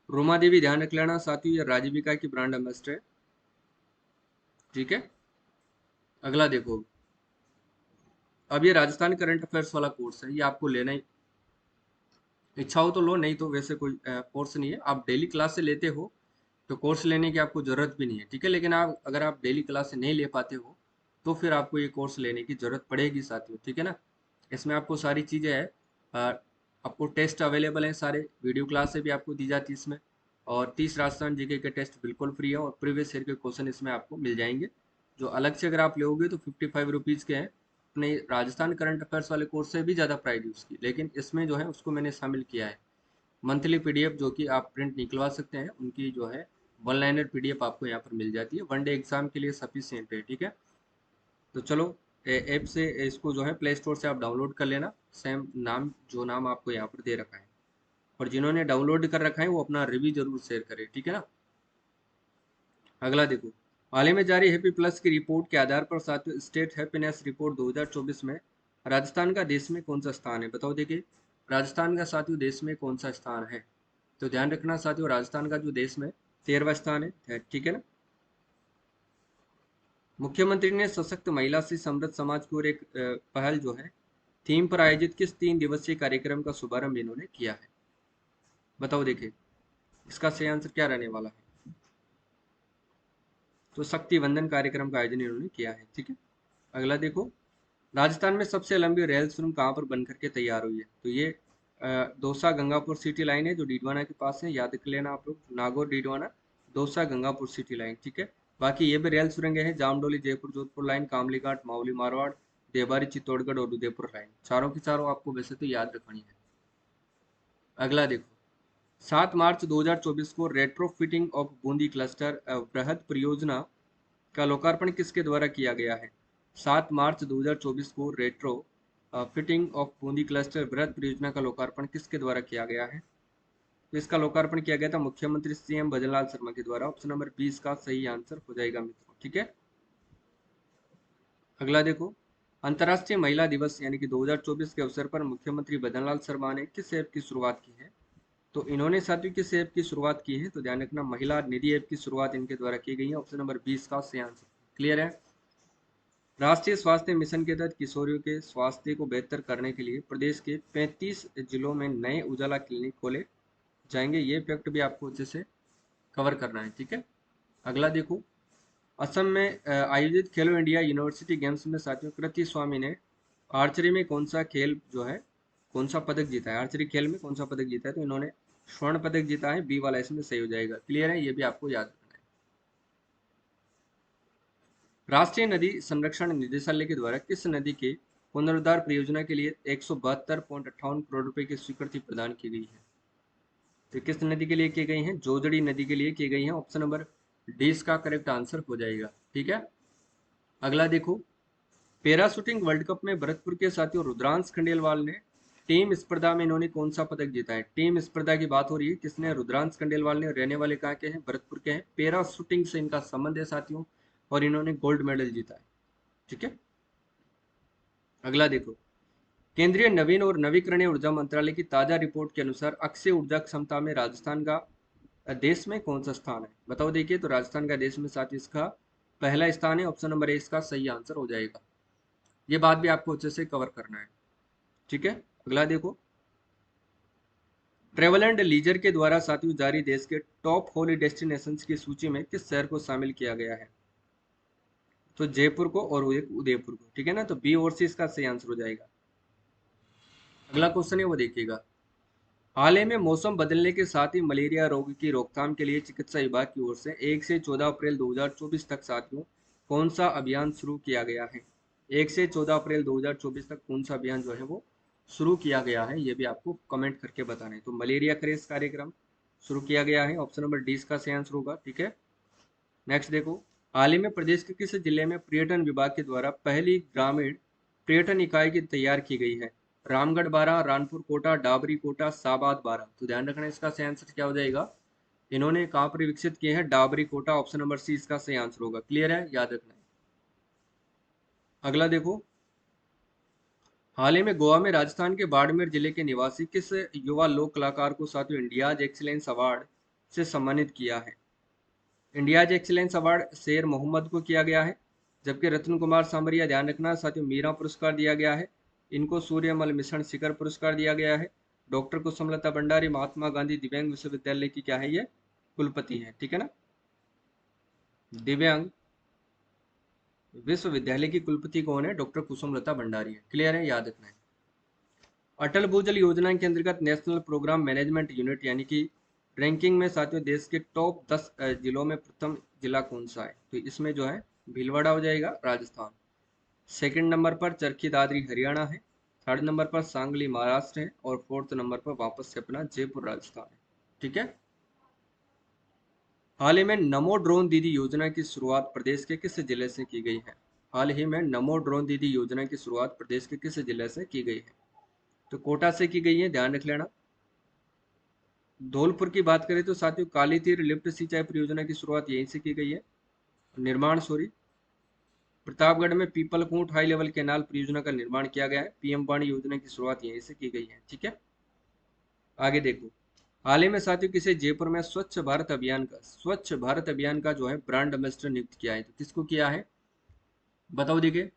रुमा देवी ध्यान रख लेना साथियों ये राजीविका की ब्रांड एम्बेसडर है, ठीक है। अगला देखो, अब ये राजस्थान करंट अफेयर्स वाला कोर्स है, ये आपको लेना ही इच्छा हो तो लो, नहीं तो वैसे कोई कोर्स नहीं है। आप डेली क्लास से लेते हो तो कोर्स लेने की आपको ज़रूरत भी नहीं है, ठीक है। लेकिन आप अगर आप डेली क्लास से नहीं ले पाते हो तो फिर आपको ये कोर्स लेने की ज़रूरत पड़ेगी साथियों, ठीक है ना। इसमें आपको सारी चीज़ें हैं, आपको टेस्ट अवेलेबल हैं, सारे वीडियो क्लास से भी आपको दी जाती है इसमें, और 30 राजस्थान जीके के टेस्ट बिल्कुल फ्री है और प्रीवियस ईयर के क्वेश्चन इसमें आपको मिल जाएंगे। जो अलग से अगर आप लोगे तो 55 रुपीज़ के हैं, अपने राजस्थान करंट अफेयर्स वाले कोर्स से भी ज़्यादा प्राइस है उसकी, लेकिन इसमें जो है उसको मैंने शामिल किया है। मंथली PDF जो कि आप प्रिंट निकलवा सकते हैं, उनकी जो है वन लाइनर PDF आपको यहाँ पर मिल जाती है, वन डे एग्जाम के लिए सफिशियंट है, ठीक है। तो चलो ऐप से इसको जो है प्ले स्टोर से आप डाउनलोड कर लेना, सेम नाम जो नाम आपको यहाँ पर दे रखा है, और जिन्होंने डाउनलोड कर रखा है वो अपना रिव्यू जरूर शेयर करें, ठीक है ना। अगला देखो, हाल ही में जारी हैप्पी प्लस की रिपोर्ट के आधार पर साथियों स्टेट हैप्पीनेस रिपोर्ट 2024 में राजस्थान का देश में कौन सा स्थान है? बताओ देखिए, राजस्थान का साथियों देश में कौन सा स्थान है? तो ध्यान रखना साथियों राजस्थान का जो देश में 13वां स्थान है, ठीक है ना। मुख्यमंत्री ने सशक्त महिला से समृद्ध समाज की ओर एक पहल जो है थीम पर आयोजित किस 3 दिवसीय कार्यक्रम का शुभारंभ इन्होंने किया है? बताओ देखिए, इसका सही आंसर क्या रहने वाला है? तो शक्ति वंदन कार्यक्रम का आयोजन इन्होंने किया है, ठीक है। अगला देखो, राजस्थान में सबसे लंबी रेल सुरंग कहाँ पर बनकर के तैयार हुई है? तो ये दौसा गंगापुर सिटी लाइन है जो डीडवाना के पास है, याद कर लेना आप लोग, नागौर डीडवाना दौसा गंगापुर सिटी लाइन, ठीक है। बाकी ये भी रेल सुरंगें हैं, जामडोली जयपुर जोधपुर लाइन, कामली घाट मावली मारवाड़, देवारी चित्तौड़गढ़ और उदयपुर लाइन, चारों की चारों आपको वैसे तो याद रखनी है। अगला देखो, 7 मार्च 2024 को रेट्रोफिटिंग ऑफ बूंदी क्लस्टर बृहद परियोजना का लोकार्पण किसके द्वारा किया गया है? 7 मार्च 2024 को retro fitting of Bundi cluster बृहद परियोजना का लोकार्पण किसके द्वारा किया गया है? तो इसका लोकार्पण किया गया था मुख्यमंत्री सीएम भजनलाल शर्मा के द्वारा। ऑप्शन नंबर 20 का सही आंसर हो जाएगा मित्रों, ठीक है। अगला देखो, अंतर्राष्ट्रीय महिला दिवस यानी कि 2024 के अवसर पर मुख्यमंत्री भजनलाल शर्मा ने किस ऐप की शुरुआत की है? तो इन्होंने साथियों किस ऐप की शुरुआत की है? तो ध्यान रखना, महिला निधि ऐप की शुरुआत इनके द्वारा की गई है। ऑप्शन नंबर 20 का सही आंसर। क्लियर है। राष्ट्रीय स्वास्थ्य मिशन के तहत किशोरियों के स्वास्थ्य को बेहतर करने के लिए प्रदेश के 35 जिलों में नए उजाला क्लिनिक खोले जाएंगे। ये फैक्ट भी आपको अच्छे से कवर करना है, ठीक है। अगला देखो, असम में आयोजित खेलो इंडिया यूनिवर्सिटी गेम्स में साथियों कृति स्वामी ने आर्चरी में कौन सा खेल जो है, कौन सा पदक जीता है? आर्चरी खेल में कौन सा पदक जीता है? तो इन्होंने स्वर्ण पदक जीता है। बी वाला इसमें सही हो जाएगा। क्लियर है, ये भी आपको याद रखना है। राष्ट्रीय नदी संरक्षण निदेशालय के द्वारा किस नदी के पुनरुद्धार परियोजना के लिए 172.58 करोड़ रुपए की स्वीकृति प्रदान की गई है? तो किस नदी के लिए की गई है? जोजड़ी नदी के लिए की गई है। ऑप्शन नंबर डी इसका करेक्ट आंसर हो जाएगा, ठीक है। अगला देखो, पैराशूटिंग वर्ल्ड कप में भरतपुर के साथियों रुद्रांश खंडेलवाल ने टीम स्पर्धा में इन्होंने कौन सा पदक जीता है? टीम स्पर्धा की बात हो रही है, किसने? रुद्रांश खंडेलवाल ने। रहने वाले कहाँ के हैं? भरतपुर के हैं। पैराशूटिंग से इनका संबंध है साथियों, और इन्होंने गोल्ड मेडल जीता है, ठीक है। अगला देखो, केंद्रीय नवीन और नवीकरणीय ऊर्जा मंत्रालय की ताजा रिपोर्ट के अनुसार अक्षय ऊर्जा क्षमता में राजस्थान का देश में कौन सा स्थान है? बताओ। देखिए, तो राजस्थान का देश में साथ इसका पहला स्थान है। ऑप्शन नंबर ए इसका सही आंसर हो जाएगा। ये बात भी आपको अच्छे से कवर करना है, ठीक है। अगला देखो, ट्रेवल एंड लीजर के द्वारा साथियों जारी देश के टॉप हॉली डेस्टिनेशंस की सूची में किस शहर को शामिल किया गया है? तो जयपुर को और उदयपुर को, ठीक है ना। तो बी और सी इसका सही आंसर हो जाएगा। अगला क्वेश्चन है वो देखिएगा, हाल ही में मौसम बदलने के साथ ही मलेरिया रोग की रोकथाम के लिए चिकित्सा विभाग की ओर से 1 से 14 अप्रैल 2024 तक साथियों कौन सा अभियान शुरू किया गया है? 1 से 14 अप्रैल 2024 तक कौन सा अभियान जो है वो शुरू किया गया है? ये भी आपको कमेंट करके बताना है। तो मलेरिया क्रेज कार्यक्रम शुरू किया गया है। ऑप्शन नंबर डी इसका सही आंसर होगा, ठीक है। नेक्स्ट देखो, हाल ही में प्रदेश के किस जिले में पर्यटन विभाग के द्वारा पहली ग्रामीण पर्यटन इकाई की तैयार की गई है? रामगढ़ 12, रानपुर कोटा, डाबरी कोटा, साबाद 12। तो ध्यान रखना, इसका सही आंसर क्या हो जाएगा? इन्होंने कहाँ पर विकसित किए हैं? डाबरी कोटा। ऑप्शन नंबर सी इसका सही आंसर होगा। क्लियर है, याद रखना है। अगला देखो, हाल ही में गोवा में राजस्थान के बाड़मेर जिले के निवासी किस युवा लोक कलाकार को साथियों इंडियाज एक्सीलेंस अवार्ड से सम्मानित किया है? इंडियाज एक्सीलेंस अवार्ड शेर मोहम्मद को किया गया है, जबकि रत्न कुमार सांवरिया, ध्यान रखना साथियों, मीरा पुरस्कार दिया गया है। इनको सूर्यमल मिशन शिखर पुरस्कार दिया गया है। डॉक्टर कुसुमलता भंडारी महात्मा गांधी दिव्यांग विश्वविद्यालय की क्या है? ये कुलपति है, ठीक है ना। दिव्यांग विश्वविद्यालय की कुलपति कौन है? डॉक्टर कुसुमलता भंडारी है। क्लियर है, याद रखना है। अटल भूजल योजना के अंतर्गत नेशनल प्रोग्राम मैनेजमेंट यूनिट यानी कि रैंकिंग में साथियों देश के टॉप 10 जिलों में प्रथम जिला कौन सा है? तो इसमें जो है भीलवाड़ा हो जाएगा, राजस्थान। सेकंड नंबर पर चरखी दादरी हरियाणा है। थर्ड नंबर पर सांगली महाराष्ट्र है। और फोर्थ नंबर पर वापस से अपना जयपुर राजस्थान है, ठीक है। हाल ही में नमो ड्रोन दीदी योजना की शुरुआत प्रदेश के किस जिले से की गई है? हाल ही में नमो ड्रोन दीदी योजना की शुरुआत प्रदेश के किस जिले से की गई है? तो कोटा से की गई है, ध्यान रख लेना। धौलपुर की बात करें तो साथियों काली तीर लिफ्ट सिंचाई परियोजना की शुरुआत यहीं से की गई है, निर्माण सॉरी। प्रतापगढ़ में पीपलकूट हाई लेवल कैनाल परियोजना का निर्माण किया गया है। पीएम वाणी योजना की शुरुआत यहीं से की गई है, ठीक है। आगे देखो, हाल ही में साथियों किसे जयपुर में स्वच्छ भारत अभियान का जो है ब्रांड एम्बेसडर नियुक्त किया है? तो किसको किया है? बताओ देखिए,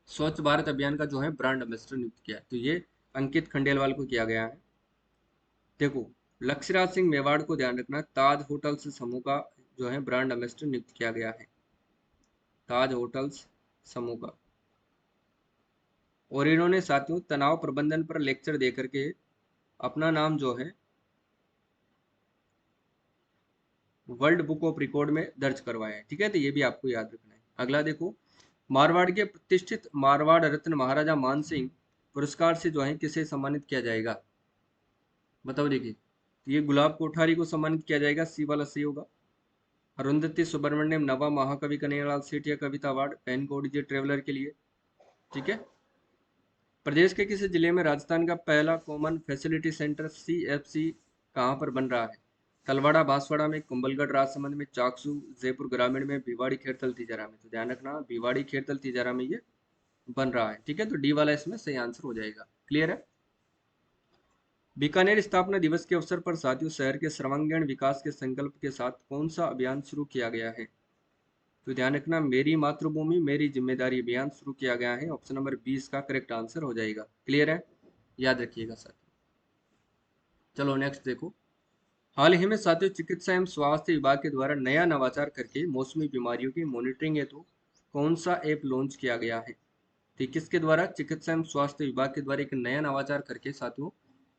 स्वच्छ भारत अभियान का जो है ब्रांड एम्बेसडर नियुक्त किया है, तो ये अंकित खंडेलवाल को किया गया है। देखो, लक्ष्यराज सिंह मेवाड़ को ध्यान रखना, ताज होटल्स समूह का जो है ब्रांड एम्बेसडर नियुक्त किया गया है, ताज होटल्स समूह का। और इन्होंने साथियों तनाव प्रबंधन पर लेक्चर दे करके अपना नाम जो है वर्ल्ड बुक ऑफ रिकॉर्ड में दर्ज करवाया है। ठीक है, तो ये भी आपको याद रखना है। अगला देखो, मारवाड़ के प्रतिष्ठित मारवाड़ रत्न महाराजा मान सिंह पुरस्कार से जो है किसे सम्मानित किया जाएगा? बताओ देखिए, तो ये गुलाब कोठारी को सम्मानित किया जाएगा, सी वाला सही होगा। अरुंधति सुब्रमण्यम नवा महाकवि कन्हैयालाल सेठिया कविता अवार्ड पेन को डीजे ट्रेवलर के लिए। ठीक है, प्रदेश के किसी जिले में राजस्थान का पहला कॉमन फैसिलिटी सेंटर CFC कहाँ पर बन रहा है? तलवाड़ा, बांसवाड़ा में, कुंभलगढ़ राजसमंद में, चाकसू, जयपुर ग्रामीण में, भिवाड़ी खेड़तल तिजारा में। तो ध्यान रखना, भिवाड़ी खेड़तल तिजारा में ये बन रहा है। ठीक है, तो डी वाला इसमें सही आंसर हो जाएगा। क्लियर है? बीकानेर स्थापना दिवस के अवसर पर साथियों शहर के सर्वांगीण विकास के संकल्प के साथ कौन सा अभियान शुरू किया गया है? तो ध्यान रखना, मेरी मातृभूमि मेरी जिम्मेदारी अभियान शुरू किया गया है। ऑप्शन नंबर 20 का करेक्ट आंसर हो जाएगा। क्लियर है? याद रखिएगा साथियों। चलो नेक्स्ट देखो, हाल ही में साथियों चिकित्सा एवं स्वास्थ्य विभाग के द्वारा नया नवाचार करके मौसमी बीमारियों की मॉनिटरिंग हेतु कौन सा ऐप लॉन्च किया गया है? ठीक, किसके द्वारा? चिकित्सा एवं स्वास्थ्य विभाग के द्वारा एक नया नवाचार करके साथियों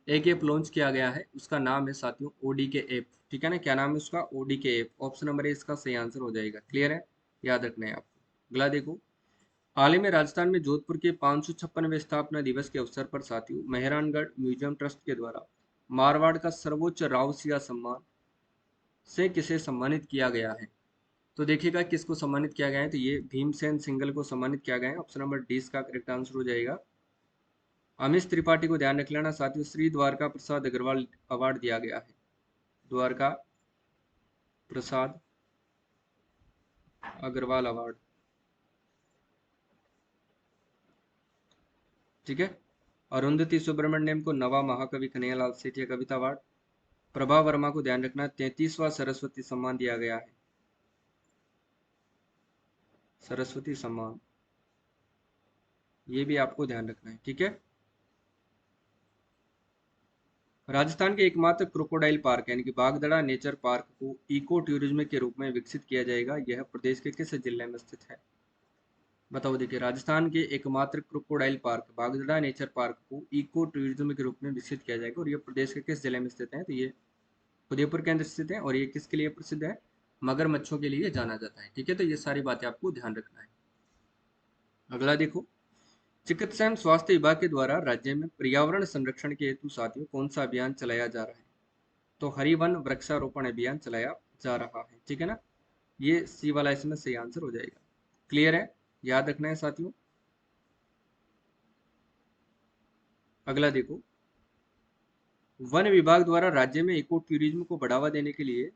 एक ऐप लॉन्च किया गया है। उसका नाम है साथियों ODK ऐप। ठीक है ना, क्या नाम है उसका? ODK app. Option number A इसका सही आंसर हो जाएगा। क्लियर है? याद रखना है आपको। अगला देखो, हाल ही में राजस्थान में जोधपुर के 556वें स्थापना दिवस के अवसर पर साथियों मेहरानगढ़ म्यूजियम ट्रस्ट के द्वारा मारवाड़ का सर्वोच्च रावसिया सम्मान से किसे सम्मानित किया गया है? तो देखिएगा किसको सम्मानित किया गया है, तो ये भीमसेन सिंगल को सम्मानित किया गया है। ऑप्शन नंबर डी इसका करेक्ट आंसर हो जाएगा। अमिश त्रिपाठी को ध्यान रख लेना साथियों, श्री द्वारका प्रसाद अग्रवाल अवार्ड दिया गया है। द्वारका प्रसाद अग्रवाल अवार्ड। ठीक है, अरुंधति सुब्रमण्यम को नवा महाकवि कन्हैयालाल सेठिया कविता अवार्ड। प्रभा वर्मा को ध्यान रखना 33वां सरस्वती सम्मान दिया गया है। सरस्वती सम्मान, ये भी आपको ध्यान रखना है। ठीक है, राजस्थान के एकमात्र क्रोकोडाइल पार्क यानी कि बागदड़ा नेचर पार्क को इको टूरिज्म के रूप में विकसित किया जाएगा। यह प्रदेश के किस जिले में स्थित है? बताओ देखिए, राजस्थान के एकमात्र crocodile park Bagdarah nature park को इको टूरिज्म के रूप में विकसित किया जाएगा और यह प्रदेश के किस जिले में स्थित है? तो ये उदयपुर के अंदर स्थित है और ये किसके लिए प्रसिद्ध है? मगरमच्छों के लिए जाना जाता है। ठीक है, तो ये सारी बातें आपको ध्यान रखना है। अगला देखो, चिकित्सा एवं स्वास्थ्य विभाग के द्वारा राज्य में पर्यावरण संरक्षण के हेतु साथियों कौन सा अभियान चलाया जा रहा है? तो हरिवन वृक्षारोपण अभियान चलाया जा रहा है। ठीक है ना, ये सी वाला इसमें सही आंसर हो जाएगा। क्लियर है? याद रखना है साथियों। अगला देखो, वन विभाग द्वारा राज्य में इको टूरिज्म को बढ़ावा देने के लिए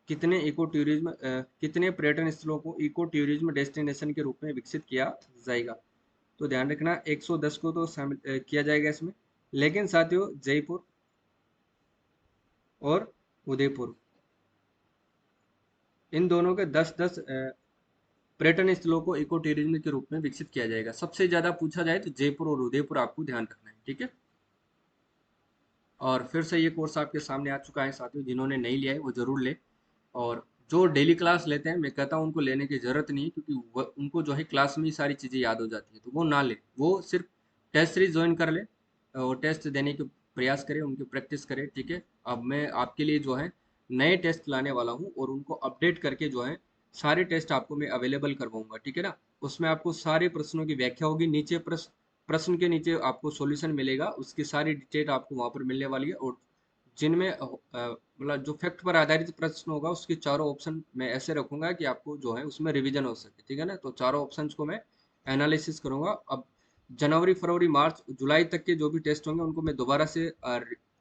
कितने पर्यटन स्थलों को इको टूरिज्म डेस्टिनेशन के रूप में विकसित किया जाएगा? तो ध्यान रखना 110 को तो शामिल किया जाएगा इसमें, लेकिन साथियों जयपुर और उदयपुर इन दोनों के 10-10 पर्यटन स्थलों को इको टूरिज्म के रूप में विकसित किया जाएगा। सबसे ज्यादा पूछा जाए तो जयपुर और उदयपुर आपको ध्यान रखना है। ठीक है, और फिर से ये कोर्स आपके सामने आ चुका है साथियों, जिन्होंने नहीं लिया है वो जरूर ले। और जो डेली क्लास लेते हैं मैं कहता हूँ उनको लेने की जरूरत नहीं है, क्योंकि उनको जो है क्लास में ही सारी चीज़ें याद हो जाती है, तो वो ना ले, वो सिर्फ टेस्ट सीरीज ज्वाइन कर ले और टेस्ट देने के प्रयास करें, उनकी प्रैक्टिस करें। ठीक है, अब मैं आपके लिए जो है नए टेस्ट लाने वाला हूँ और उनको अपडेट करके जो है सारे टेस्ट आपको मैं अवेलेबल करवाऊंगा। ठीक है ना, उसमें आपको सारे प्रश्नों की व्याख्या होगी, नीचे प्रश्न के नीचे आपको सॉल्यूशन मिलेगा, उसकी सारी डिटेल आपको वहां पर मिलने वाली है। और जिनमें मतलब जो फैक्ट पर आधारित प्रश्न होगा उसके चारों ऑप्शन मैं ऐसे रखूंगा कि आपको जो है उसमें रिवीजन हो सके। ठीक है ना, तो चारों ऑप्शंस को मैं एनालिसिस करूंगा। अब जनवरी फरवरी मार्च जुलाई तक के जो भी टेस्ट होंगे उनको मैं दोबारा से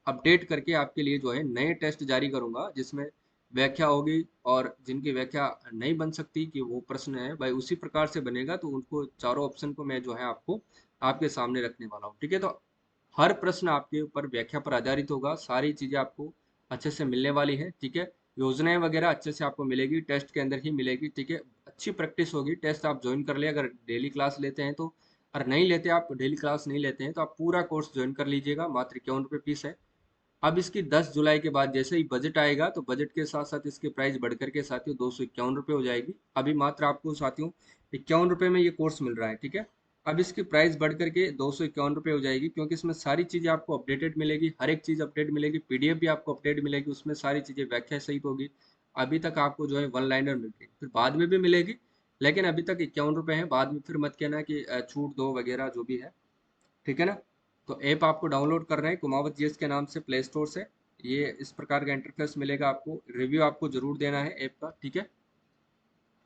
अपडेट करके आपके लिए जो है नए टेस्ट जारी करूंगा, जिसमें व्याख्या होगी, और जिनकी व्याख्या नहीं बन सकती कि वो प्रश्न है भाई उसी प्रकार से बनेगा, तो उनको चारों ऑप्शन को मैं जो है आपको आपके सामने रखने वाला हूँ। ठीक है, तो हर प्रश्न आपके ऊपर व्याख्या पर आधारित होगा, सारी चीजें आपको अच्छे से मिलने वाली है। ठीक है, योजनाएं वगैरह अच्छे से आपको मिलेगी, टेस्ट के अंदर ही मिलेगी। ठीक है, अच्छी प्रैक्टिस होगी, टेस्ट आप ज्वाइन कर ले अगर डेली क्लास लेते हैं तो, और नहीं लेते आप डेली क्लास नहीं लेते हैं तो आप पूरा कोर्स ज्वाइन कर लीजिएगा। मात्र 51 रुपये फीस है। अब इसकी 10 जुलाई के बाद जैसे ही बजट आएगा तो बजट के साथ साथ इसकी प्राइस बढ़ करके साथियों 251 रुपये हो जाएगी। अभी मात्र आपको साथियों 51 रुपये में ये कोर्स मिल रहा है। ठीक है, अब इसकी प्राइस बढ़ करके 251 रुपये हो जाएगी, क्योंकि इसमें सारी चीज़ें आपको अपडेटेड मिलेगी, हर एक चीज़ अपडेट मिलेगी, PDF भी आपको अपडेट मिलेगी, उसमें सारी चीज़ें व्याख्या सहित होगी। अभी तक आपको जो है वन लाइनर मिल रही है, फिर बाद में भी मिलेगी, लेकिन अभी तक 51 रुपये है। बाद में फिर मत कहना कि छूट दो वगैरह जो भी है, ठीक है ना। तो ऐप आपको डाउनलोड करना है कुमावत जीएस के नाम से प्ले स्टोर से। ये इस प्रकार का इंटरफेस मिलेगा आपको, रिव्यू आपको जरूर देना है ऐप का, ठीक है।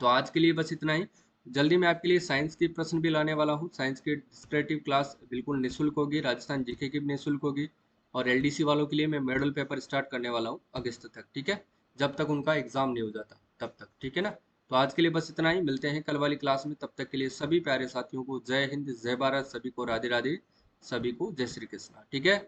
तो आज के लिए बस इतना ही। जल्दी मैं आपके लिए साइंस की प्रश्न भी लाने वाला हूँ। साइंस की डिस्क्रिप्टिव क्लास बिल्कुल निःशुल्क होगी, राजस्थान जीके की भी निःशुल्क होगी, और एलडीसी वालों के लिए मैं मॉडल पेपर स्टार्ट करने वाला हूँ अगस्त तक, ठीक है, जब तक उनका एग्जाम नहीं हो जाता तब तक, ठीक है ना। तो आज के लिए बस इतना ही, मिलते हैं कल वाली क्लास में। तब तक के लिए सभी प्यारे साथियों को जय हिंद, जय भारत, सभी को राधे राधे, सभी को जय श्री कृष्णा, ठीक है।